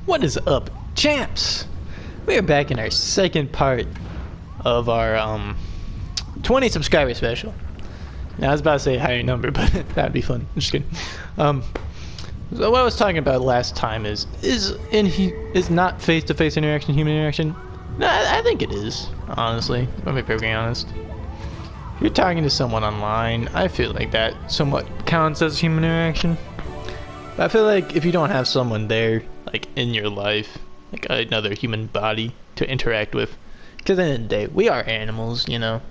What is up, champs? We are back in our second part of our 20 subscriber special. Now I was about to say a higher number, but that'd be fun. I'm just kidding. So what I was talking about last time is not face-to-face interaction human interaction? No, I think it is, honestly. If I'm being perfectly honest. If you're talking to someone online, I feel like that somewhat counts as human interaction. But I feel like if you don't have someone there, like in your life, like another human body to interact with, because at the end of the day, we are animals, you know.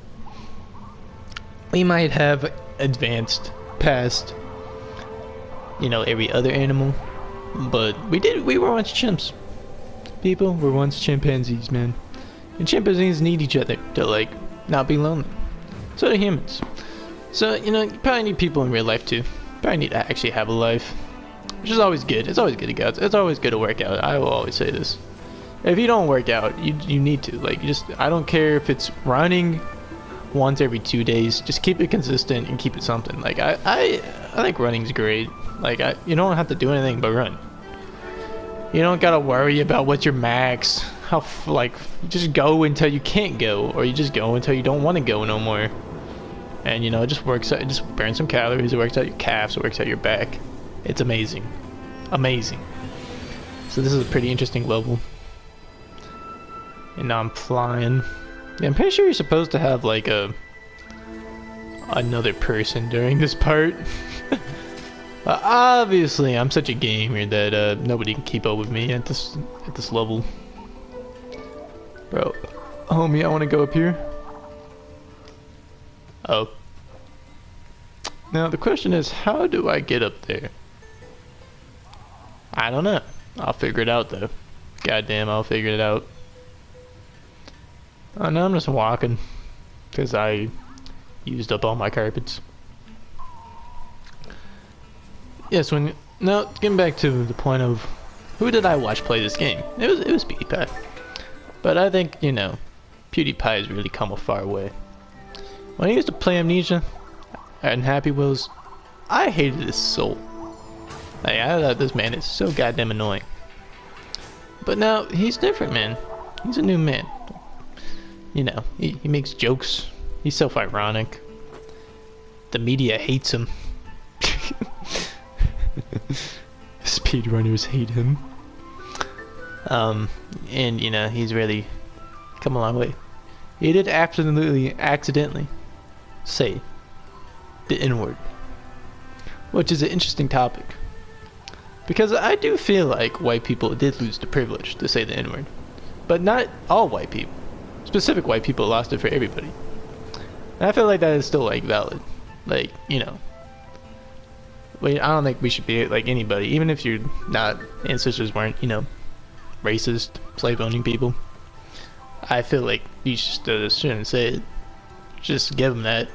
We might have advanced past, you know, every other animal, but we were once chimps. People were once chimpanzees, man. And chimpanzees need each other to, like, not be lonely. So do humans. So, you know, you probably need people in real life too. Probably need to actually have a life. Which is always good. It's always good to go. It's always good to work out. I will always say this. If you don't work out, you need to. Like, I don't care if it's running once every 2 days. Just keep it consistent and keep it something. Like, I think running's great. Like, you don't have to do anything but run. You don't gotta worry about what's your max. You just go until you can't go, or you just go until you don't want to go no more. And you know, it just works out. It just burns some calories. It works out your calves. It works out your back. It's amazing. Amazing. So this is a pretty interesting level. And now I'm flying. Yeah, I'm pretty sure you're supposed to have like another person during this part. But obviously I'm such a gamer that nobody can keep up with me at this level. Bro, homie, I want to go up here. Oh. Now the question is, how do I get up there? I don't know. I'll figure it out though. Goddamn, I'll figure it out. Oh no, I'm just walking because I used up all my carpets. Yes, now getting back to the point of who did I watch play this game? It was PewDiePie. But I think, you know, PewDiePie has really come a far way. When I used to play Amnesia and Happy Wheels, I hated his soul. Like, I thought this man is so goddamn annoying. But now, he's different, man. He's a new man. You know, he makes jokes. He's self-ironic. The media hates him. Speedrunners hate him. And, you know, he's really come a long way. He did absolutely accidentally say the N-word, which is an interesting topic. Because I do feel like white people did lose the privilege to say the N-word. But not all white people. Specific white people lost it for everybody. And I feel like that is still, like, valid. Like, you know. I don't think we should be like anybody. Even if your ancestors weren't, you know, racist, slave-owning people. I feel like you shouldn't say it. Just give them that.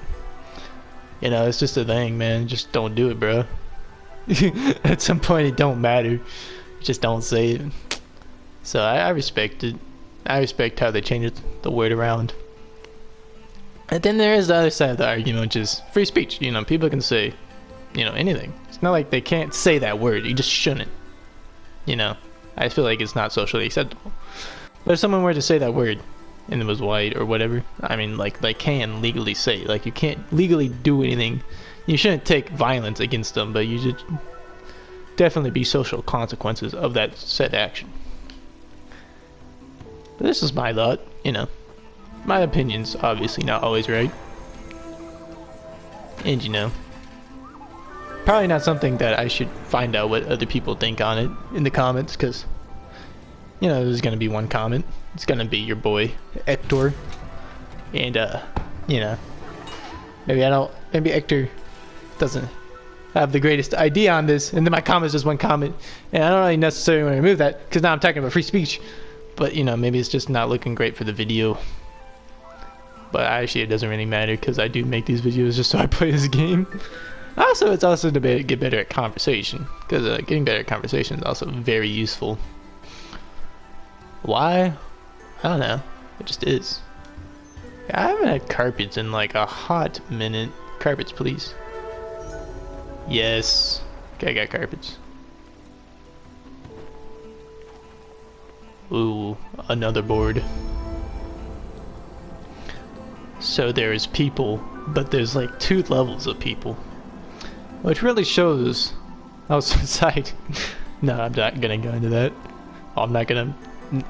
You know, it's just a thing, man. Just don't do it, bro. At some point it don't matter. Just don't say it. So I respect it. I respect how they changed the word around. And then there is the other side of the argument, which is free speech. You know, people can say, you know, anything. It's not like they can't say that word. You just shouldn't. You know, I feel like it's not socially acceptable. But if someone were to say that word and it was white or whatever, I mean, like, they can legally say, like, you can't legally do anything. You shouldn't take violence against them, but you should definitely be social consequences of that said action. But this is my thought, you know. My opinion's obviously not always right. And, you know, probably not something that I should find out what other people think on it in the comments, because, you know, there's going to be one comment. It's going to be your boy, Hector. And, you know, maybe Hector doesn't have the greatest idea on this, and then my comment's just one comment, and I don't really necessarily want to remove that, because now I'm talking about free speech. But, you know, maybe it's just not looking great for the video. But actually, it doesn't really matter, because I do make these videos just so I play this game. Also, it's also to get better at conversation, because getting better at conversation is also very useful. Why? I don't know. It just is. I haven't had carpets in like a hot minute. Carpets, please. Yes. Okay, I got carpets. Ooh, another board. So there's people, but there's like 2 levels of people. Which really shows how society... No, I'm not gonna go into that. I'm not gonna...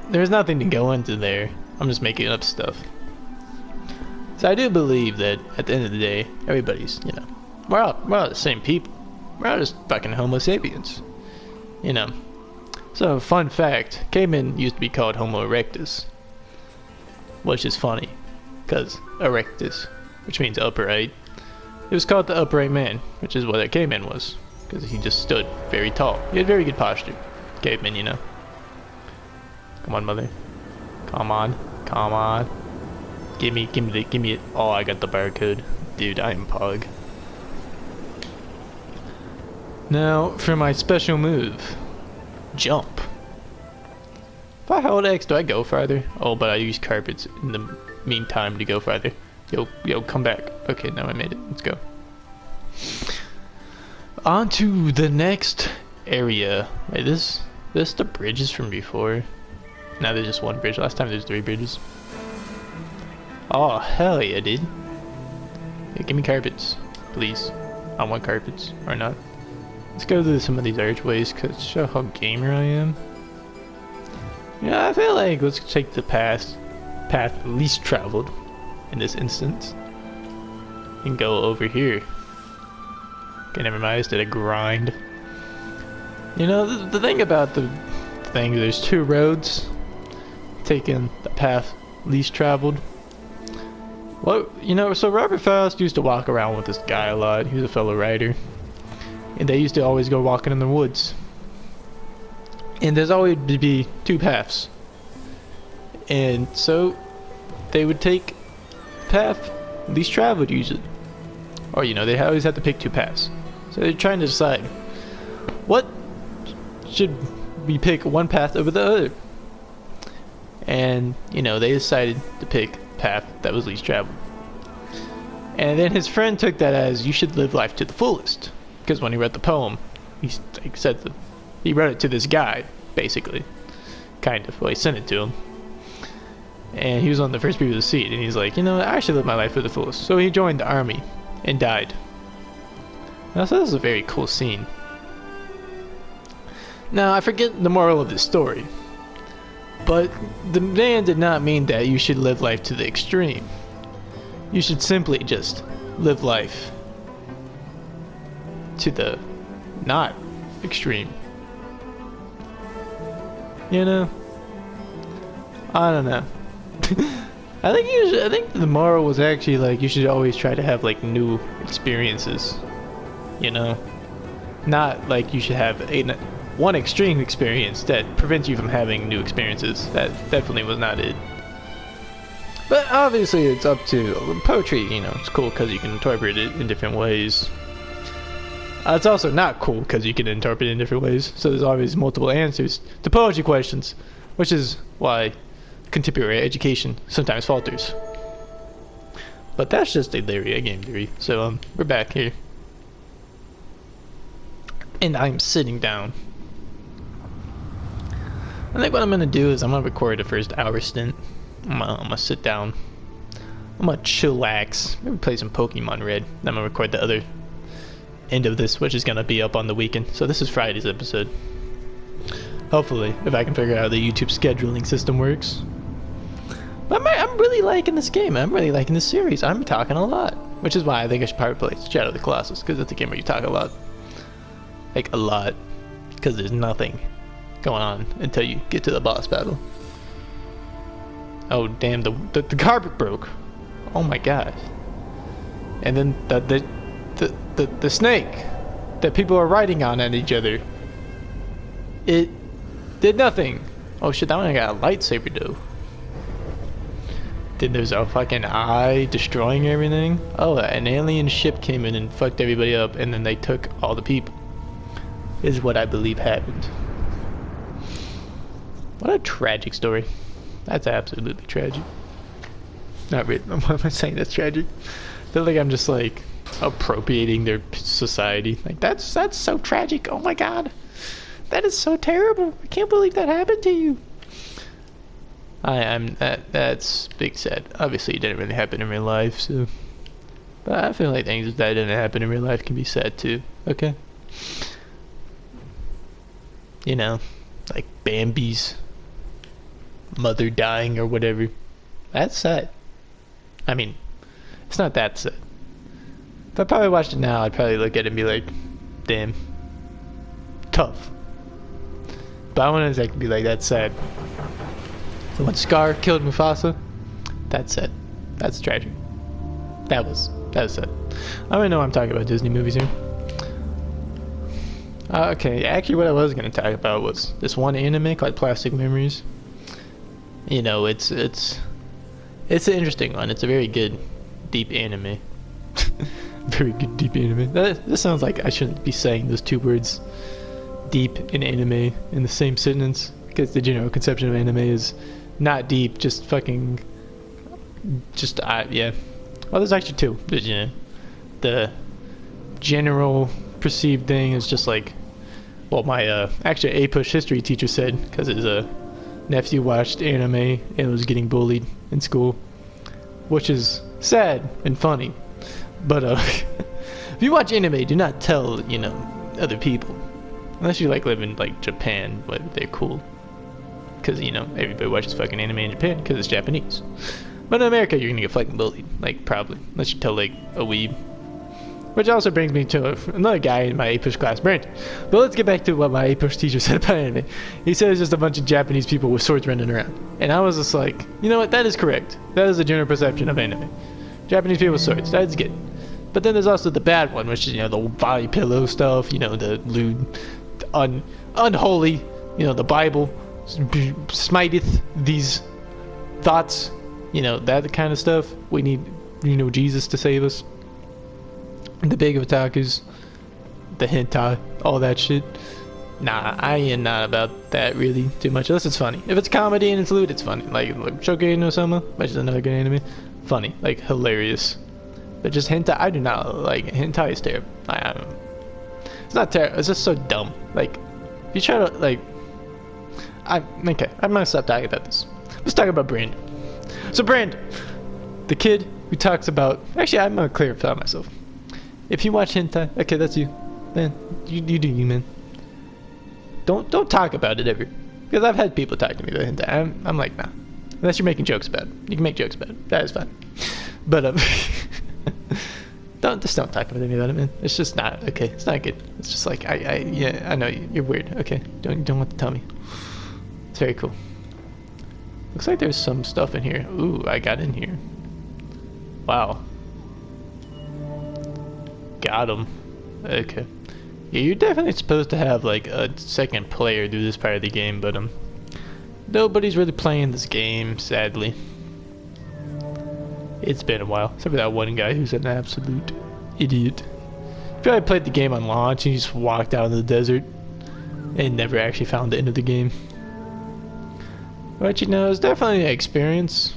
There's nothing to go into there. I'm just making up stuff. So I do believe that at the end of the day, everybody's, you know, we're all the same people. We're all just fucking Homo sapiens. You know. So, fun fact, cavemen used to be called Homo erectus. Which is funny. Because erectus, which means upright. It was called the upright man, which is what a caveman was. Because he just stood very tall. He had very good posture. Caveman, you know. Come on, mother. Come on. Come on. Give me it. Oh, I got the barcode. Dude, I am Pog. Now, for my special move. Jump. If I hold X, do I go farther? Oh, but I use carpets in the meantime to go farther. Yo, come back. Okay, now I made it. Let's go. On to the next area. Wait, this the bridges from before? Now there's just one bridge. Last time there's 3 bridges. Oh, hell yeah, dude. Yeah, give me carpets, please. I want carpets, or not. Let's go through some of these archways, cause show how gamer I am. Yeah, I feel like let's take the path least traveled in this instance. And go over here. Okay, never mind, I just did a grind. You know, the thing about the thing, there's 2 roads. Taking the path least traveled. Well, you know, so Robert Faust used to walk around with this guy a lot. He was a fellow writer. And they used to always go walking in the woods. And there's always to be 2 paths. And so they would take path least traveled usually. Or, you know, they always have to pick 2 paths. So they're trying to decide, what should we pick one path over the other? And, you know, they decided to pick path that was least traveled. And then his friend took that as, you should live life to the fullest. Because when he read the poem, he wrote it to this guy, basically. Kind of. Well, he sent it to him. And he was on the first people to see it. And he's like, you know, I should live my life to the fullest. So he joined the army and died. Now, so this is a very cool scene. Now, I forget the moral of this story. But the man did not mean that you should live life to the extreme. You should simply just live life to the not extreme. You know? I don't know. I think the moral was actually like you should always try to have like new experiences. You know? Not like you should have one extreme experience that prevents you from having new experiences. That definitely was not it. But obviously it's up to poetry, you know, it's cool because you can interpret it in different ways. It's also not cool because you can interpret it in different ways. So there's always multiple answers to poetry questions, which is why contemporary education sometimes falters. But that's just a theory, a game theory. So we're back here. And I'm sitting down. I think what I'm gonna do is I'm gonna record the first hour stint. I'm gonna sit down. I'm gonna chillax. Maybe play some Pokemon Red. Then I'm gonna record the other end of this, which is gonna be up on the weekend. So this is Friday's episode. Hopefully, if I can figure out how the YouTube scheduling system works. But I'm really liking this game. I'm really liking this series. I'm talking a lot, which is why I think I should probably play Shadow of the Colossus, because it's a game where you talk a lot. Like a lot, because there's nothing going on until you get to the boss battle. Oh damn! The carpet broke. Oh my god! And then the snake that people are riding on at each other. It did nothing. Oh shit! That one got a lightsaber though. Then there's a fucking eye destroying everything. Oh, an alien ship came in and fucked everybody up, and then they took all the people. Is what I believe happened. What a tragic story. That's absolutely tragic. Not really. Why am I saying that's tragic? I feel like I'm just like appropriating their society. Like that's so tragic. Oh my god. That is so terrible. I can't believe that happened to you. That's big sad. Obviously, it didn't really happen in real life, so. But I feel like things that didn't happen in real life can be sad too. Okay. You know, like Bambi's mother dying or whatever. That's sad. I mean, it's not that sad. If I probably watched it now, I'd probably look at it and be like, damn, tough. But I wouldn't exactly be like, that's sad. So when Scar killed Mufasa, that's sad. That's tragic. That was sad. I don't know what I'm talking about Disney movies here. Okay, actually what I was going to talk about was this one anime called Plastic Memories. You know, it's an interesting one. It's a very good, deep anime. Very good, deep anime. This sounds like I shouldn't be saying those two words, deep and anime, in the same sentence, because the general conception of anime is not deep, just fucking, yeah. Well, there's actually two. There's, you know, the general perceived thing is just like, well, my actually A-push history teacher said, because his nephew watched anime and was getting bullied in school, which is sad and funny. But if you watch anime, do not tell, you know, other people, unless you like live in like Japan, but they're cool, because you know everybody watches fucking anime in Japan because it's Japanese. But in America, you're gonna get fucking bullied, like probably, unless you tell like a weeb. Which also brings me to another guy in my A-push class, Brent. But let's get back to what my A-push teacher said about anime. He said it's just a bunch of Japanese people with swords running around. And I was just like, you know what, that is correct. That is the general perception of anime. Japanese people with swords, that's good. But then there's also the bad one, which is, you know, the body pillow stuff, you know, the lewd, unholy, you know, the Bible smiteth these thoughts, you know, that kind of stuff. We need, you know, Jesus to save us. The big otakus, the hentai, all that shit. Nah, I am not about that really too much, unless it's funny. If it's comedy and it's lewd, it's funny. Like Shokugeki no Soma, which is another good anime. Funny, like hilarious. But just hentai, I do not like hentai. Is terrible. It's not terrible. It's just so dumb. Like, if you try to like, okay. I'm gonna stop talking about this. Let's talk about Brand. So Brand, the kid who talks about. Actually, I'm gonna clarify myself. If you watch hentai, okay, that's you, man. You do you, man. Don't talk about it ever, because I've had people talk to me about hentai. I'm like, nah. Unless you're making jokes about it, you can make jokes about it. That is fine. But don't talk about any about it, man. It's just not okay. It's not good. It's just like yeah, I know you're weird. Okay, don't want to tell me. It's very cool. Looks like there's some stuff in here. Ooh, I got in here. Wow. Got him. Okay. Yeah, you're definitely supposed to have like a second player do this part of the game, but nobody's really playing this game, sadly. It's been a while, except for that one guy who's an absolute idiot. He probably played the game on launch and he just walked out in the desert and never actually found the end of the game. But you know, it's definitely an experience,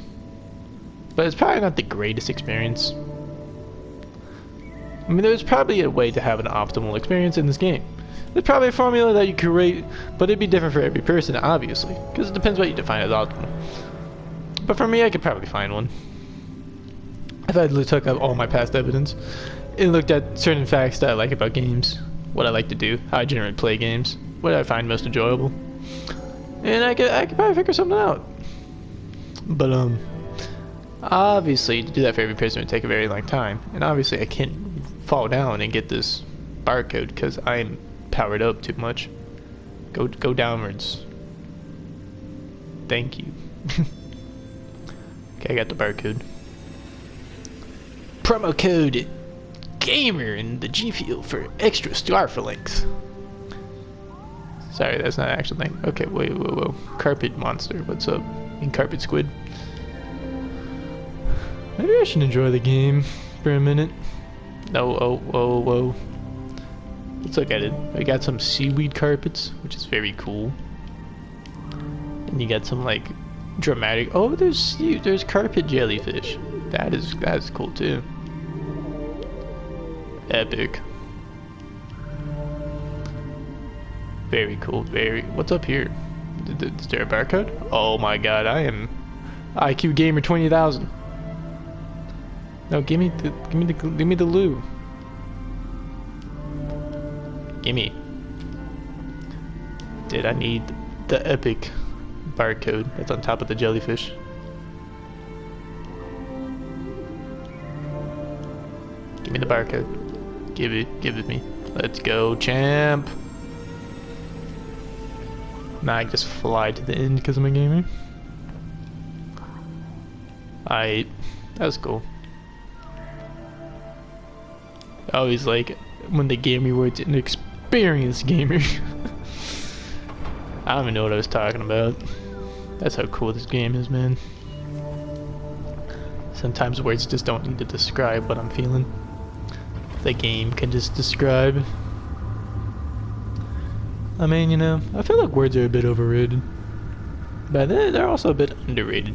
but it's probably not the greatest experience. I mean, there's probably a way to have an optimal experience in this game. There's probably a formula that you could rate, but it'd be different for every person, obviously, because it depends what you define as optimal. But for me, I could probably find one. If I took up all my past evidence and looked at certain facts that I like about games, what I like to do, how I generally play games, what I find most enjoyable, and I could probably figure something out. But obviously, to do that for every person would take a very long time, and obviously I can't fall down and get this barcode because I'm powered up too much. Go downwards. Thank you. Okay, I got the barcode. Promo code GAMER in the G field for extra star for links. Sorry, that's not an actual thing. Okay, wait, whoa. Carpet monster, what's up? In carpet squid. Maybe I should enjoy the game for a minute. No, whoa. Let's look at it. We got some seaweed carpets, which is very cool. And you got some like dramatic. Oh, there's carpet jellyfish. That's cool too. Epic. Very cool. What's up here? Is there a barcode? Oh my god, I am IQ gamer 20,000. No, give me the loo. Gimme. Dude, I need the epic barcode that's on top of the jellyfish. Give me the barcode. Give it me. Let's go, champ. Now I just fly to the end because I'm a gamer. That was cool. I always like when they gave me words an experienced gamer. I don't even know what I was talking about. That's how cool this game is, man. Sometimes words just don't need to describe what I'm feeling. The game can just describe. I mean, you know, I feel like words are a bit overrated. But they're also a bit underrated.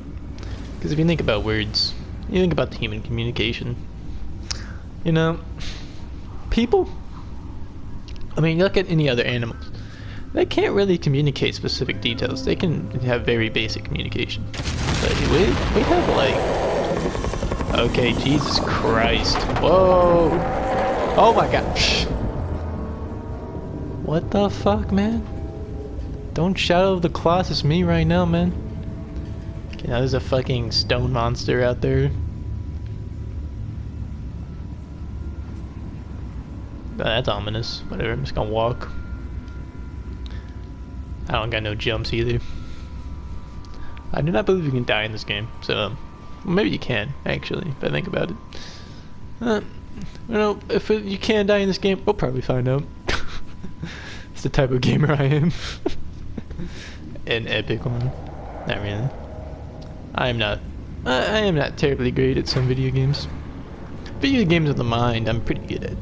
Because if you think about words, you think about the human communication. You know, people, I mean, look at any other animals. They can't really communicate specific details. They can have very basic communication. But we have like... Okay, Jesus Christ. Whoa! Oh my gosh. What the fuck, man? Don't Shadow of the Colossus me right now, man. Okay, now there's a fucking stone monster out there. That's ominous. Whatever, I'm just gonna walk. I don't got no jumps either. I do not believe you can die in this game, so well, maybe you can, actually, if I think about it. You know, if you can die in this game, we'll probably find out. It's the type of gamer I am. An epic one. Not really. I am not terribly great at some video games. Video games of the mind, I'm pretty good at.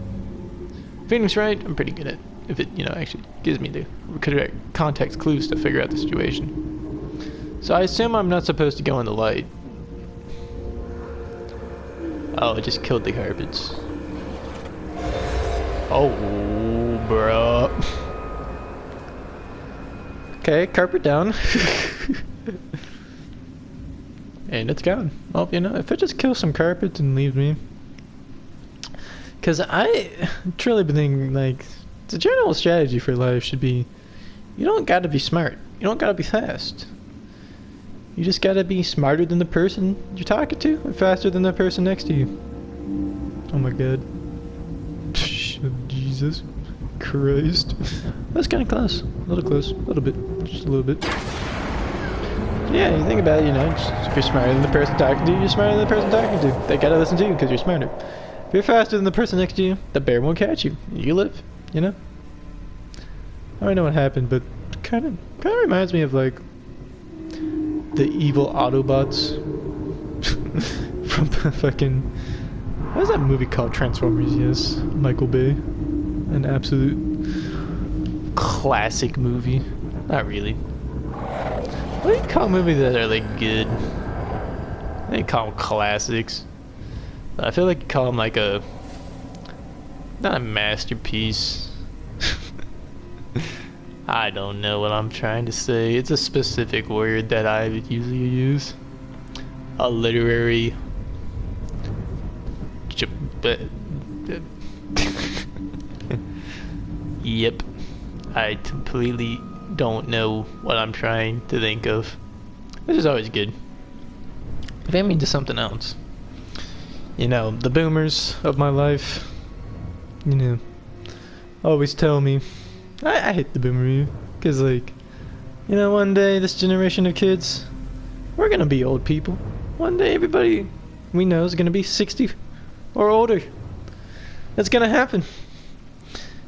Phoenix Wright, I'm pretty good at. If it, you know, actually gives me the correct context clues to figure out the situation. So I assume I'm not supposed to go in the light. Oh, it just killed the carpets. Oh, bruh. Okay, carpet down. And it's gone. Well, you know, if it just kills some carpets and leaves me. Because I truly believe, like, the general strategy for life should be, you don't gotta be smart. You don't gotta be fast. You just gotta be smarter than the person you're talking to and faster than the person next to you. Oh my god. Jesus Christ. That's kind of close. A little close. A little bit. Just a little bit. Yeah, you think about it, you know, if you're smarter than the person talking to you, you're smarter than the person talking to. They gotta listen to you because you're smarter. If you're faster than the person next to you, the bear won't catch you. You live, you know? I don't know what happened, but kind of reminds me of, like, the evil Autobots from fucking... What is that movie called? Transformers, yes. Michael Bay. An absolute classic movie. Not really. What do you call movies that are, like, good? They call them classics. I feel like you call them like a... Not a masterpiece. I don't know what I'm trying to say. It's a specific word that I would usually use. A literary... Yep. I completely don't know what I'm trying to think of. This is always good. If I mean to something else. You know, the boomers of my life, you know, always tell me, I hate the boomer, because, like, you know, one day this generation of kids, we're gonna be old people. One day everybody we know is gonna be 60 or older. That's gonna happen.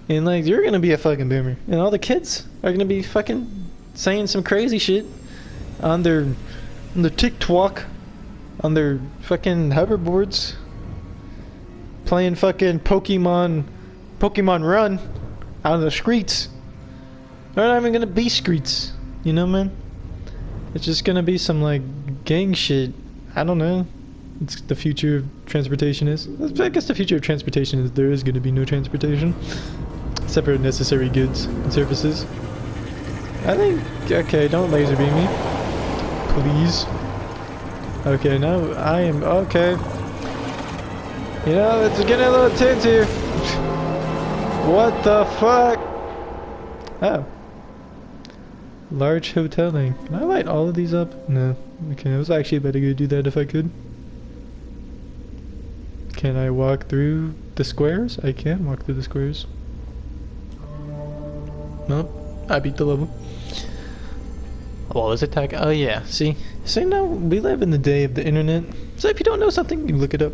And, like, you're gonna be a fucking boomer. And all the kids are gonna be fucking saying some crazy shit on their TikTok, on their fucking hoverboards, playing fucking Pokemon Run out of the streets. They're not even gonna be streets, you know, man? It's just gonna be some, like, gang shit. I don't know. It's the future of transportation is. I guess the future of transportation is there is gonna be no transportation. Except for necessary goods and services. I think, okay, don't laser beam me. Please. Okay, now I am, okay. You know, it's getting a little tense here. What the fuck? Oh. Large hotel thing. Can I light all of these up? No. Okay, I was actually about to go do that if I could. Can I walk through the squares? I can walk through the squares. Nope. I beat the level. What was it, tag? Oh yeah, see? So now we live in the day of the internet. So if you don't know something, you look it up.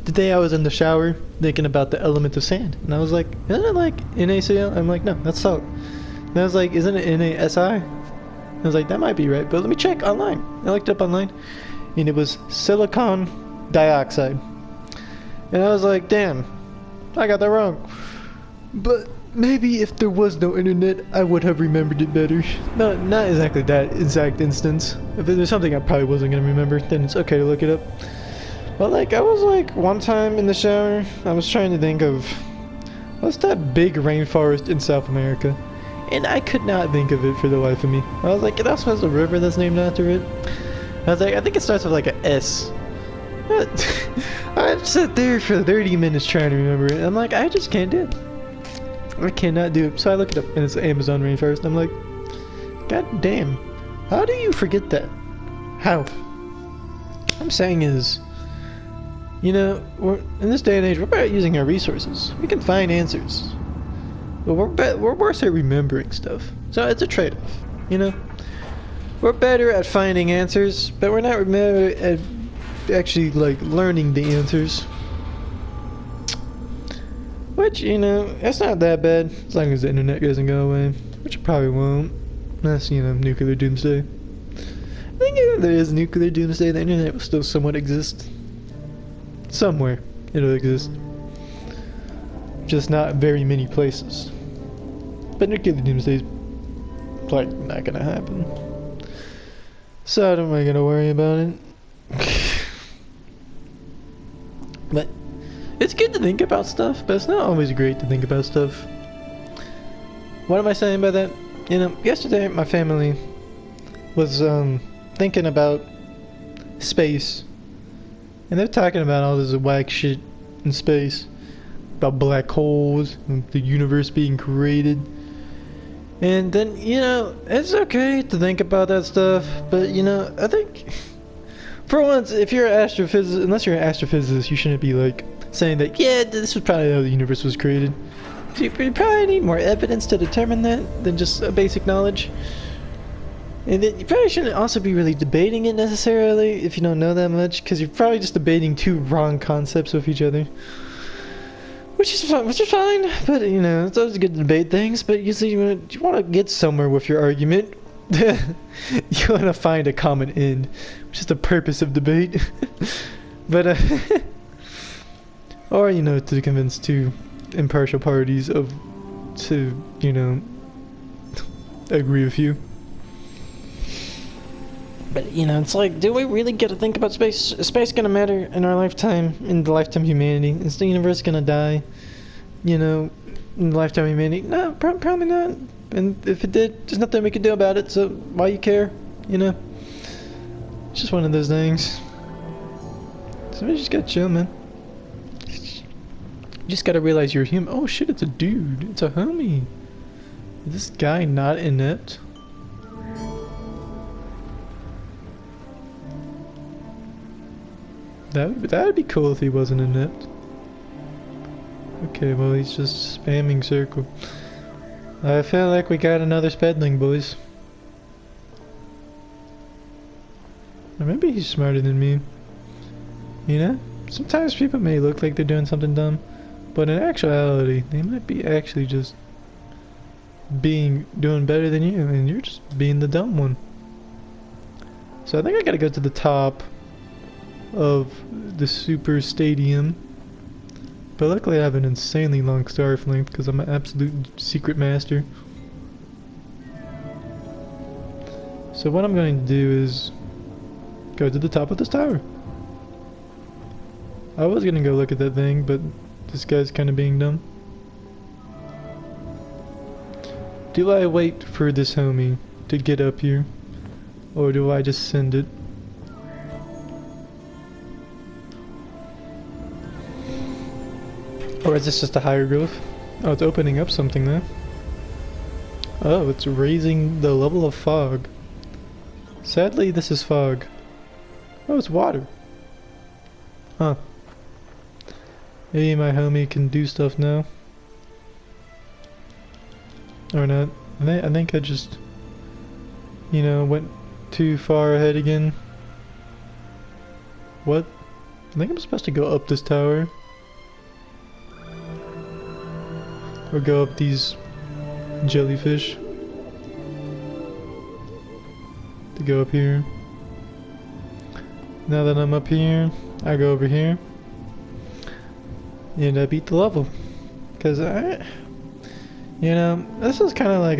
Today I was in the shower thinking about the element of sand. And I was like, isn't it like NaCl? I'm like, no, that's salt. And I was like, isn't it NaSi? I was like, that might be right, but let me check online. I looked up online, and it was silicon dioxide. And I was like, damn, I got that wrong. But maybe if there was no internet, I would have remembered it better. No, not exactly that exact instance. If there's something I probably wasn't going to remember, then it's okay to look it up. But like, I was like, one time in the shower, I was trying to think of, what's that big rainforest in South America? And I could not think of it for the life of me. I was like, it also has a river that's named after it. I was like, I think it starts with like a S. I sat there for 30 minutes trying to remember it. I'm like, I just can't do it. I cannot do it. So I look it up, and it's Amazon rainforest. I'm like, god damn, how do you forget that? How? What I'm saying is, you know, we're in this day and age, we're better at using our resources. We can find answers, but we're worse at remembering stuff. So it's a trade-off, you know. We're better at finding answers, but we're not at actually like learning the answers. Which, you know, it's not that bad as long as the internet doesn't go away, which it probably won't. That's, you know, nuclear doomsday. I think if there is nuclear doomsday, the internet will still somewhat exist. Somewhere it'll exist. Just not very many places. But nuclear doomsday is like not gonna happen. So I'm not gonna worry about it. But it's good to think about stuff, but it's not always great to think about stuff. What am I saying by that? You know, yesterday my family was thinking about space, and they're talking about all this whack shit in space, about black holes and the universe being created. And then, you know, it's okay to think about that stuff, but you know, I think for once, if you're an astrophysicist, unless you're an astrophysicist, you shouldn't be like saying that, yeah, this was probably how the universe was created. So you probably need more evidence to determine that than just a basic knowledge. And then you probably shouldn't also be really debating it necessarily if you don't know that much, because you're probably just debating two wrong concepts with each other. Which is fine, but you know, it's always good to debate things, but usually you want to get somewhere with your argument. You want to find a common end, which is the purpose of debate. But or you know, to convince two impartial parties to you know agree with you. But you know, it's like, do we really get to think about space? Is space gonna matter in our lifetime, in the lifetime of humanity? Is the universe gonna die, you know, in the lifetime of humanity? No, probably not. And if it did, there's nothing we can do about it, so why you care, you know? It's just one of those things. So we just gotta chill, man. You just gotta realize you're human. Oh shit, it's a dude. It's a homie. Is this guy not inept? That would be cool if he wasn't inept. Okay, well he's just spamming circle. I feel like we got another spedling, boys. Or maybe he's smarter than me. You know? Sometimes people may look like they're doing something dumb, but in actuality, they might be actually just doing better than you, and you're just being the dumb one. So I think I gotta go to the top of the super stadium, but luckily I have an insanely long scarf length because I'm an absolute secret master. So what I'm going to do is go to the top of this tower. I was gonna go look at that thing, but this guy's kind of being dumb. Do I wait for this homie to get up here? Or do I just send it? Or is this just a hieroglyph? Oh, it's opening up something there. Oh, it's raising the level of fog. Sadly, this is fog. Oh, it's water. Huh. Maybe my homie can do stuff now. Or not. I think I just, you know, went too far ahead again. What? I think I'm supposed to go up this tower. Or go up these jellyfish. To go up here. Now that I'm up here, I go over here. And I beat the level. Cause you know, this is kind of like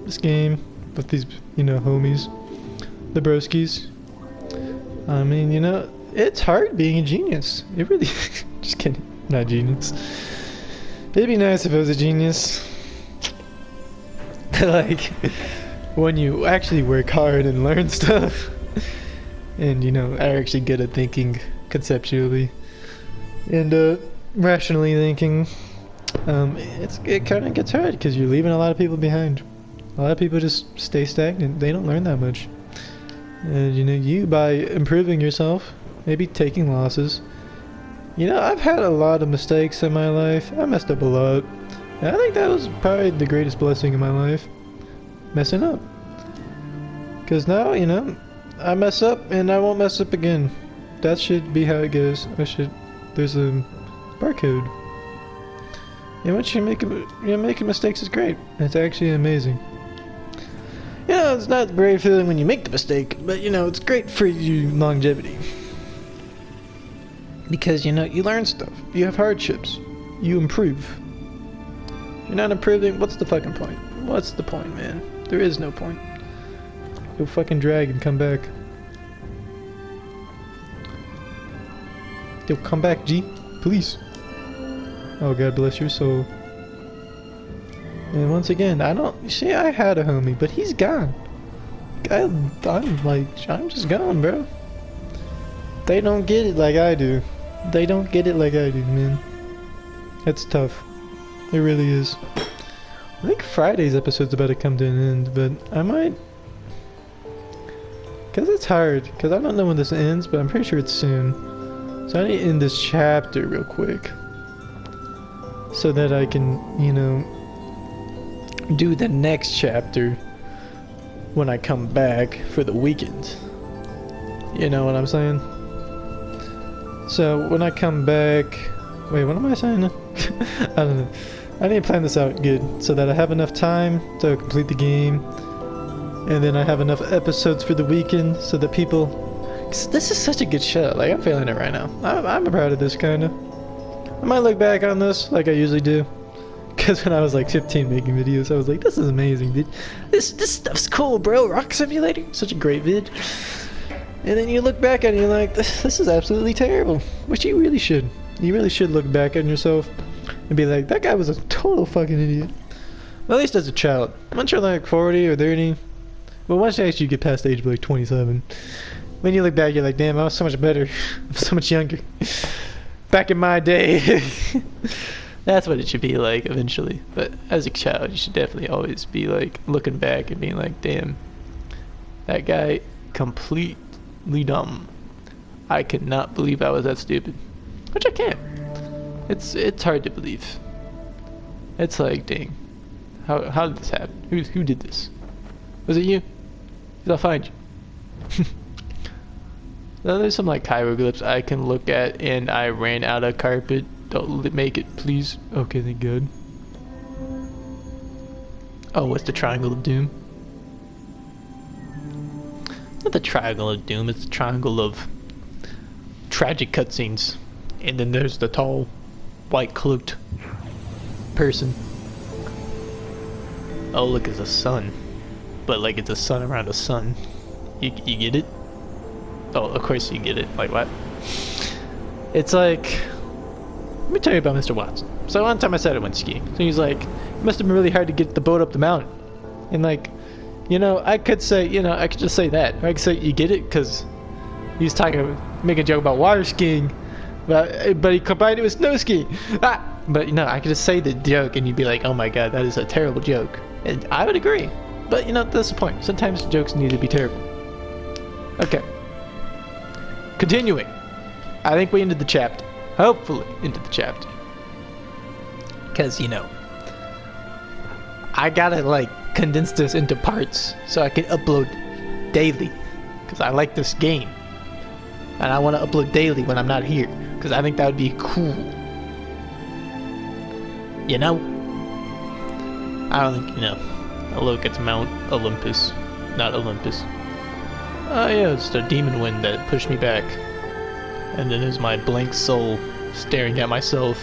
this game with these, you know, homies. The broskies. I mean, you know, it's hard being a genius. It really, just kidding, not genius. It'd be nice if I was a genius. Like, when you actually work hard and learn stuff. And, you know, are actually good at thinking conceptually. And, rationally thinking. It kind of gets hard because you're leaving a lot of people behind. A lot of people just stay stagnant. They don't learn that much. And, you know, you, by improving yourself, maybe taking losses. You know, I've had a lot of mistakes in my life. I messed up a lot. And I think that was probably the greatest blessing in my life. Messing up. Because now, you know, I mess up and I won't mess up again. That should be how it goes. There's a barcode. And once you're making mistakes is great. It's actually amazing. You know, it's not a great feeling when you make the mistake, but you know, it's great for you longevity. Because, you know, you learn stuff. You have hardships. You improve. If you're not improving, what's the fucking point? What's the point, man? There is no point. Go fucking drag and come back. Yo, come back, G. Please. Oh, God bless your soul. And once again, see, I had a homie, but he's gone. I'm just gone, bro. They don't get it like I do. They don't get it like I do, man. It's tough. It really is. I think Friday's episode's about to come to an end, but I might... Because it's hard. Because I don't know when this ends, but I'm pretty sure it's soon. So I need to end this chapter real quick. So that I can, you know, do the next chapter when I come back for the weekend. You know what I'm saying? So when I come back... Wait, what am I saying? I don't know. I need to plan this out good so that I have enough time to complete the game. And then I have enough episodes for the weekend so that people... 'Cause this is such a good show. Like, I'm feeling it right now. I'm proud of this, kind of. I might look back on this like I usually do. Because when I was like 15 making videos, I was like, this is amazing, dude. This stuff's cool, bro. Rock Simulator, such a great vid. And then you look back at it and you're like, this is absolutely terrible. Which you really should. You really should look back at yourself and be like, that guy was a total fucking idiot. Well, at least as a child. Once you're like 40 or 30, well, once you actually get past the age of like 27, when you look back, you're like, damn, I was so much better. I'm so much younger. Back in my day. That's what it should be like eventually. But as a child, you should definitely always be like looking back and being like, damn, that guy completely dumb. I could not believe I was that stupid. Which I can't. It's hard to believe. It's like, dang, how did this happen? Who did this? Was it you? 'Cause I'll find you. Now there's some like hieroglyphs I can look at, and I ran out of carpet. Don't make it, please. Okay, thank God. Oh, what's the Triangle of Doom? Not the Triangle of Doom, it's the Triangle of tragic cutscenes. And then there's the tall, white cloaked person. Oh, look, it's a sun. But like it's a sun around a sun. You get it? Oh, of course you get it. Like what? It's like... Let me tell you about Mr. Watson. So one time I said I went skiing. So he's like, it must have been really hard to get the boat up the mountain. And like, you know, I could say, you know, I could just say that. I could say you get it because he's making a joke about water skiing, but he combined it with snow skiing. Ah! But you know, I could just say the joke and you'd be like, oh my god, that is a terrible joke. And I would agree. But you know, that's the point. Sometimes jokes need to be terrible. Okay. Continuing. I think we ended the chapter. Hopefully ended the chapter. Because, you know, I gotta like condense this into parts so I can upload daily. Because I like this game. And I want to upload daily when I'm not here. Because I think that would be cool. You know? I don't think, you know. I'll look at Mount Olympus. Not Olympus. Oh yeah, it's the demon wind that pushed me back. And then there's my blank soul staring at myself,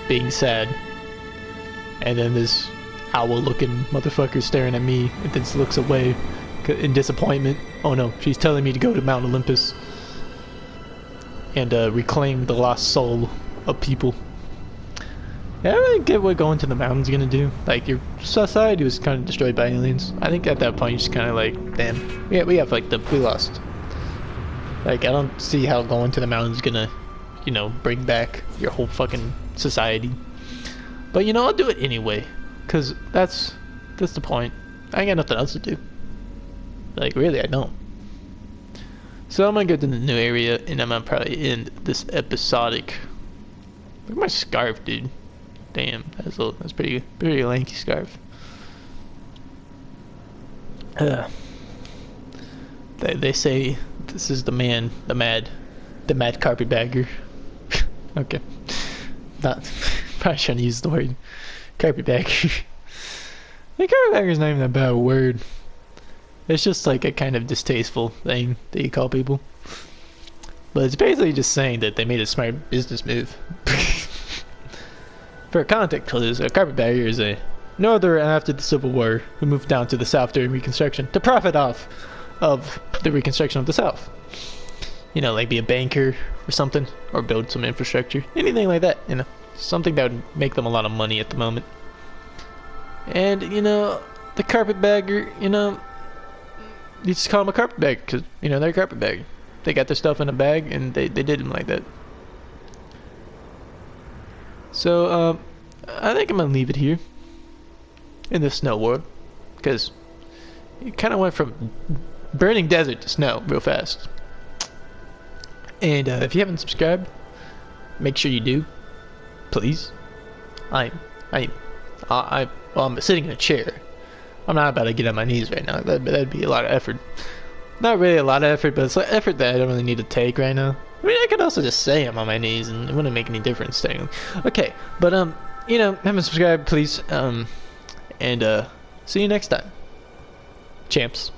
being sad. And then this owl-looking motherfucker staring at me and then looks away in disappointment. Oh no, she's telling me to go to Mount Olympus and reclaim the lost soul of people. Yeah, I don't really get what going to the mountain's gonna do. Like, your society was kind of destroyed by aliens. I think at that point you're just kind of like, damn, we have like we lost. Like, I don't see how going to the mountain's gonna, you know, bring back your whole fucking society. But you know, I'll do it anyway, cause that's the point. I ain't got nothing else to do. Like, really, I don't. So I'm gonna go to the new area, and I'm gonna probably end this episodic. Look at my scarf, dude. Damn, that's pretty lanky scarf. They say this is the mad carpetbagger. Okay, not probably shouldn't use the word carpetbagger. The carpetbagger's not even a bad word. It's just like a kind of distasteful thing that you call people. But it's basically just saying that they made a smart business move. For context clues, a carpetbagger is a northerner after the Civil War who moved down to the South during Reconstruction to profit off of the Reconstruction of the South. You know, like be a banker or something, or build some infrastructure, anything like that. You know, something that would make them a lot of money at the moment. And you know, the carpetbagger, you know, you just call them a carpetbagger because you know they're a carpetbagger. They got their stuff in a bag and they did them like that. So, I think I'm gonna leave it here in the snow world, because it kind of went from burning desert to snow real fast. And if you haven't subscribed, make sure you do, please. Well, I'm sitting in a chair. I'm not about to get on my knees right now. That'd be a lot of effort. Not really a lot of effort, but it's like effort that I don't really need to take right now. I mean, I could also just say I'm on my knees, and it wouldn't make any difference. Okay, but you know, haven't subscribed, please. And see you next time, champs.